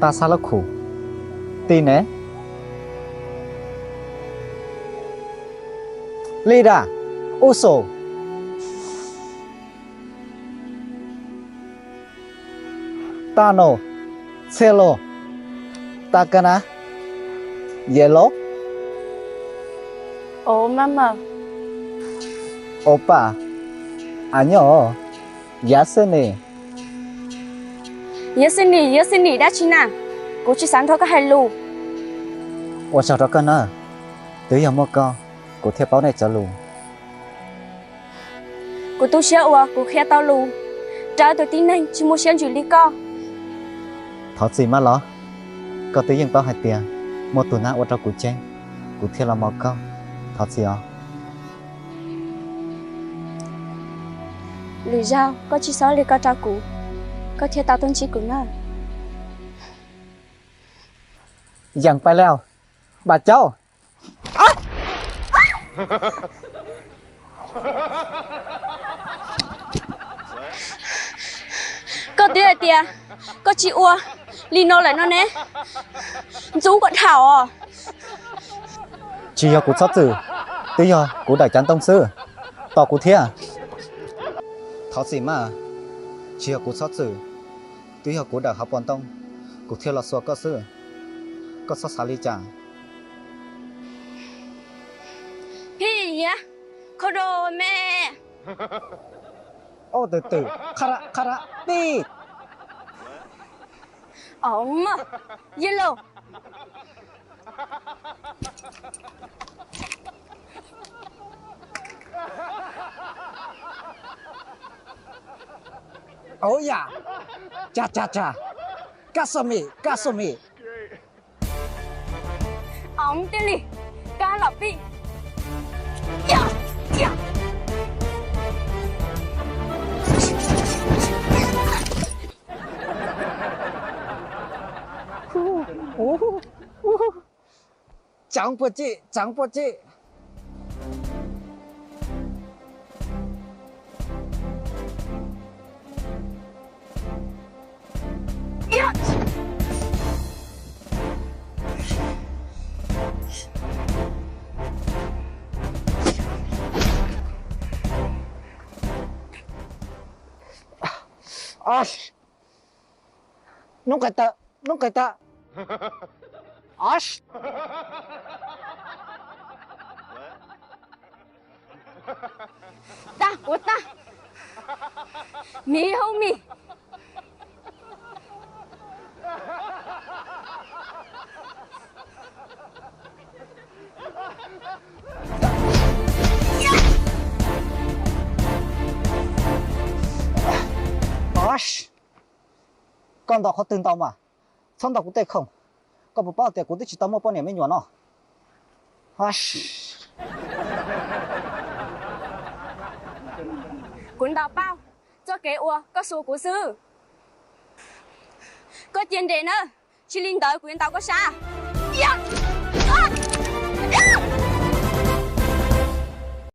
ta sao là khổ tin nè Lida Uso Tano Cello Takana Yellow Ồ mama. Opa Anyo Yasene Yeseni đã chín à? Cô chỉ sáng thôi có hai lù. 我找到个呢对有么个我贴包内走路 Cô tu sửa ua, cô khe tao lù. Trả tôi tin nên chỉ muốn xem chuyện lý co. thọ gì mà lo có tự nhiên bao hai tiền một tuần nào ở trong cuộc chơi cuộc thi là một câu thọ gì à Lý do có chỉ số lý co trả cụ. Có thể tao tôn chỉ cụ nữa. ยังไปแล้วบาดเจ้า Có tía, có chị ua. Lý nô lại nó nè. Chú còn thảo à? chỉ có cuộc sắp tử tự do cuộc đại chán tông sư tỏ cuộc thi à thọ gì mà chỉ có cuộc sắp tử tự do cuộc đại học bọn tông cuộc thi là số cơ sư có sắp xả lý chẳng Hì nhá. Cô đồ mẹ. ô từ từ khara đi Ổng mà. Yellow. ôi ya cha kasumi Ổng tên lì. Cá lọc đi. Yeah. Yeah. chẳng bữa chị Yeah. Ash nunca está Ash Ta, của ta. Mì không mì. Ash con đọc họ từng tao mà xong đọc cũng tệ không có một bao tiền cũng chỉ tao một bao nhiêu mấy nhuận nó Ash Cuốn đào bao. Cho kế ua, có số của sư. Có tiền để nữa. Chỉ linh tới quyến tao có xa. Yeah.